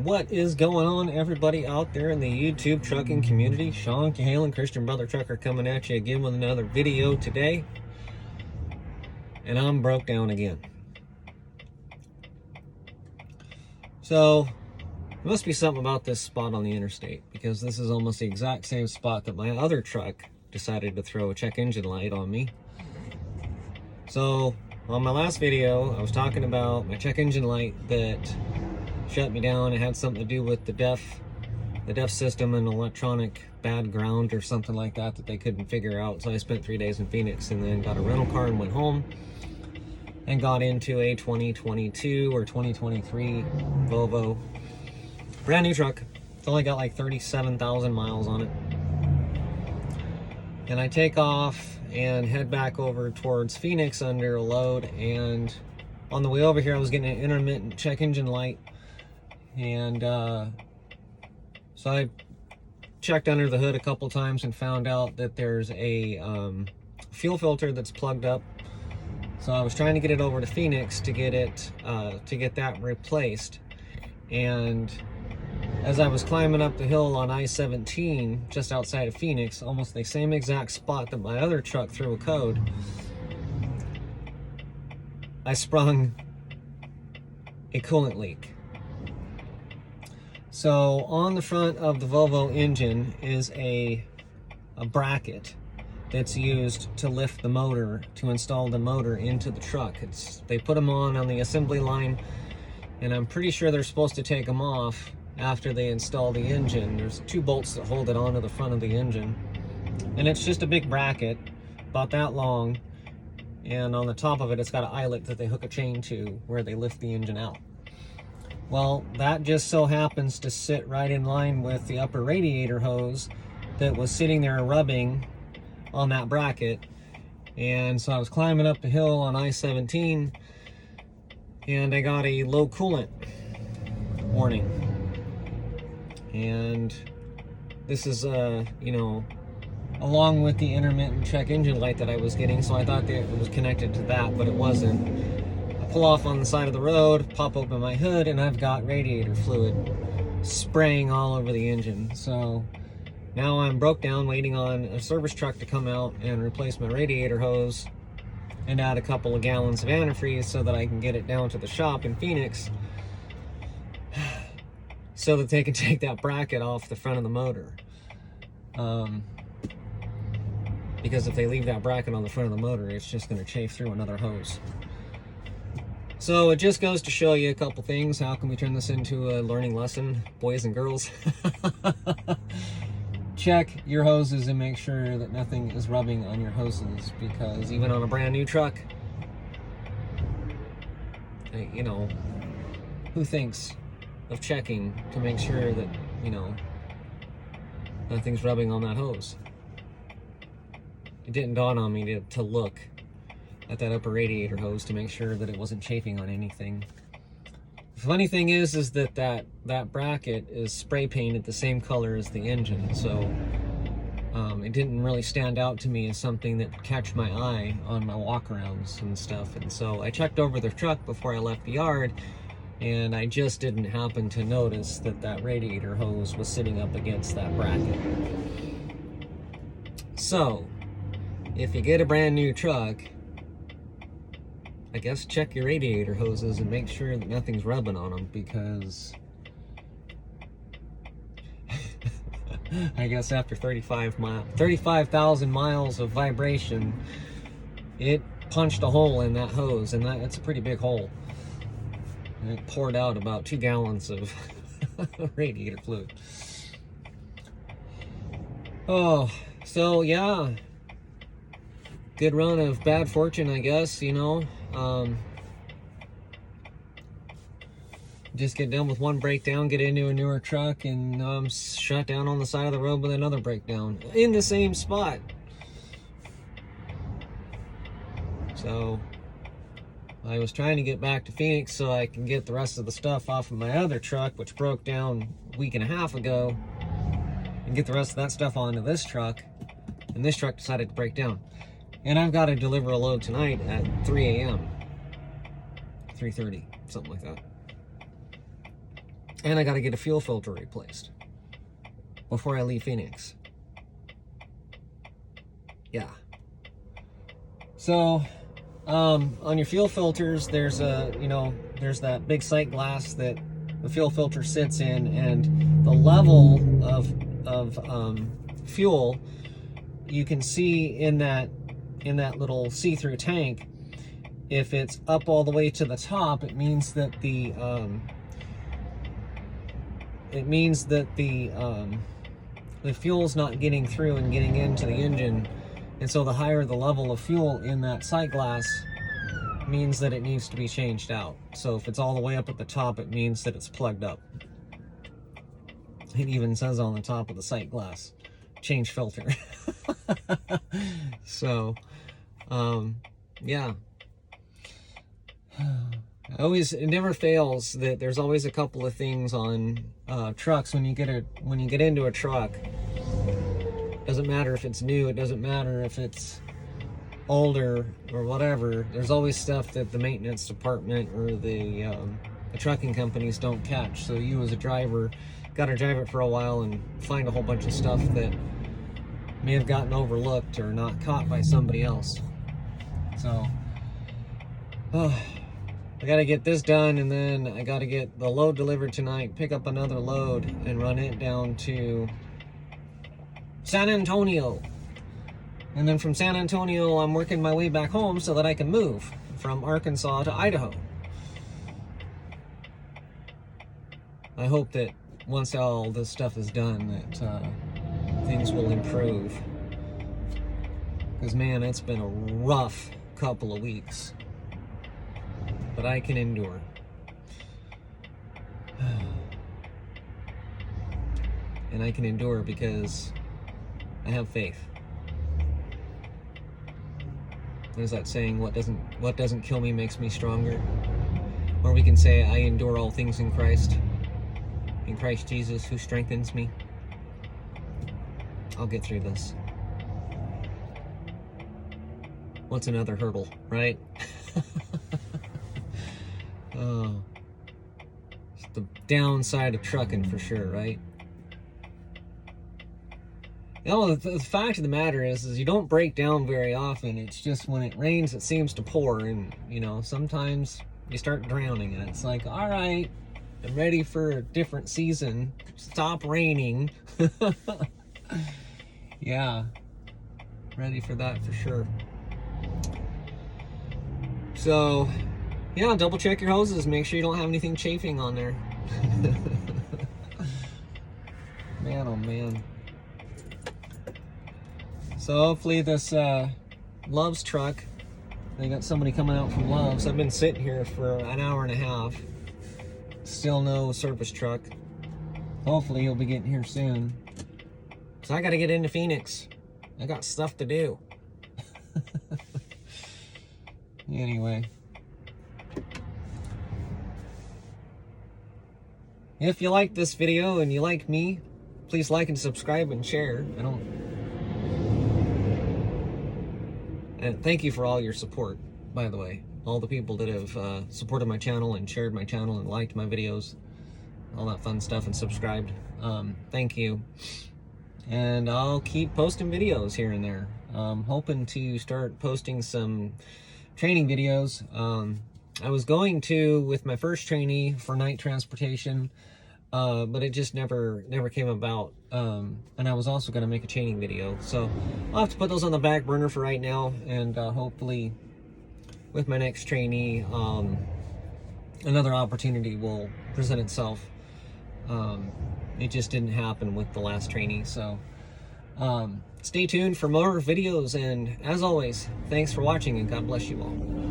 What is going on, everybody out there in the YouTube trucking community? Sean Cahalan, Christian Brother Trucker, coming at you again with another video today. And I'm broke down again. So, there must be something about this spot on the interstate, because this is almost the exact same spot that my other truck decided to throw a check engine light on me. So, on my last video, I was talking about my check engine light that shut me down. It had something to do with the DEF system and electronic bad ground or something like that they couldn't figure out. So I spent 3 days in Phoenix and then got a rental car and went home and got into a 2022 or 2023 Volvo. Brand new truck. It's only got like 37,000 miles on it. And I take off and head back over towards Phoenix under a load, and on the way over here I was getting an intermittent check engine light. And so I checked under the hood a couple times and found out that there's a fuel filter that's plugged up. So I was trying to get it over to Phoenix to get it to get that replaced. And as I was climbing up the hill on I-17 just outside of Phoenix, almost the same exact spot that my other truck threw a code, I sprung a coolant leak. So on the front of the Volvo engine is a bracket that's used to lift the motor, to install the motor into the truck. They put them on the assembly line, and I'm pretty sure they're supposed to take them off after they install the engine. There's 2 bolts that hold it onto the front of the engine, and it's just a big bracket about that long, and on the top of it, it's got an eyelet that they hook a chain to where they lift the engine out. Well, that just so happens to sit right in line with the upper radiator hose that was sitting there rubbing on that bracket. And so I was climbing up the hill on I-17 and I got a low coolant warning. And this is, along with the intermittent check engine light that I was getting, so I thought that it was connected to that, but it wasn't. Pull off on the side of the road, pop open my hood, and I've got radiator fluid spraying all over the engine. So now I'm broke down waiting on a service truck to come out and replace my radiator hose and add a couple of gallons of antifreeze so that I can get it down to the shop in Phoenix so that they can take that bracket off the front of the motor. Because if they leave that bracket on the front of the motor, it's just going to chafe through another hose. So it just goes to show you a couple things. How can we turn this into a learning lesson, boys and girls? Check your hoses and make sure that nothing is rubbing on your hoses, because even on a brand new truck, who thinks of checking to make sure that, nothing's rubbing on that hose? It didn't dawn on me to look at that upper radiator hose to make sure that it wasn't chafing on anything. The funny thing is that bracket is spray painted the same color as the engine, so it didn't really stand out to me as something that would catch my eye on my walkarounds and stuff. And so I checked over the truck before I left the yard, and I just didn't happen to notice that radiator hose was sitting up against that bracket. So if you get a brand new truck, I guess check your radiator hoses and make sure that nothing's rubbing on them, because I guess after 35,000 miles of vibration, it punched a hole in that hose, and that's a pretty big hole. And it poured out about 2 gallons of radiator fluid. Oh, so yeah. Good run of bad fortune, I guess, just get done with one breakdown, get into a newer truck, and shut down on the side of the road with another breakdown in the same spot. So I was trying to get back to Phoenix so I can get the rest of the stuff off of my other truck, which broke down a week and a half ago, and get the rest of that stuff onto this truck, and this truck decided to break down. And I've got to deliver a load tonight at 3 a.m. 3:30, something like that. And I got to get a fuel filter replaced before I leave Phoenix. Yeah. So, on your fuel filters, there's there's that big sight glass that the fuel filter sits in, and the level of fuel you can see in that little see-through tank. If it's up all the way to the top, it means that the fuel's not getting through and getting into the engine. And so the higher the level of fuel in that sight glass means that it needs to be changed out. So if it's all the way up at the top, it means that it's plugged up. It even says on the top of the sight glass, change filter. So, yeah. It never fails that there's always a couple of things on trucks when you get into a truck. Doesn't matter if it's new, it doesn't matter if it's older or whatever. There's always stuff that the maintenance department or the trucking companies don't catch. So you as a driver got to drive it for a while and find a whole bunch of stuff that may have gotten overlooked or not caught by somebody else. So, I got to get this done, and then I got to get the load delivered tonight, pick up another load, and run it down to San Antonio. And then from San Antonio, I'm working my way back home so that I can move from Arkansas to Idaho. I hope that once all this stuff is done, that things will improve. Because, man, it's been a rough couple of weeks. But I can endure. And I can endure because I have faith. There's that saying, what doesn't kill me makes me stronger. Or we can say, I endure all things in Christ Jesus, who strengthens me. I'll get through this. What's another hurdle, right? Oh, it's the downside of trucking for sure, right? You know, the fact of the matter is you don't break down very often. It's just when it rains, it seems to pour, and sometimes you start drowning, and it's like, all right, I'm ready for a different season. Stop raining. Yeah, ready for that for sure. So, yeah, double check your hoses. Make sure you don't have anything chafing on there. Man, oh man. So hopefully this Love's truck, they got somebody coming out from Love's. I've been sitting here for an hour and a half. Still no service truck. Hopefully he'll be getting here soon. So I got to get into Phoenix. I got stuff to do. Anyway. If you like this video and you like me, please like and subscribe and share. And thank you for all your support, by the way. All the people that have supported my channel and shared my channel and liked my videos, all that fun stuff, and subscribed. Thank you. And I'll keep posting videos here and there. Hoping to start posting some training videos. I was going to with my first trainee for night transportation, but it just never came about. And I was also going to make a chaining video, so I'll have to put those on the back burner for right now, and hopefully with my next trainee, another opportunity will present itself. It just didn't happen with the last trainee, so stay tuned for more videos, and as always, thanks for watching, and God bless you all.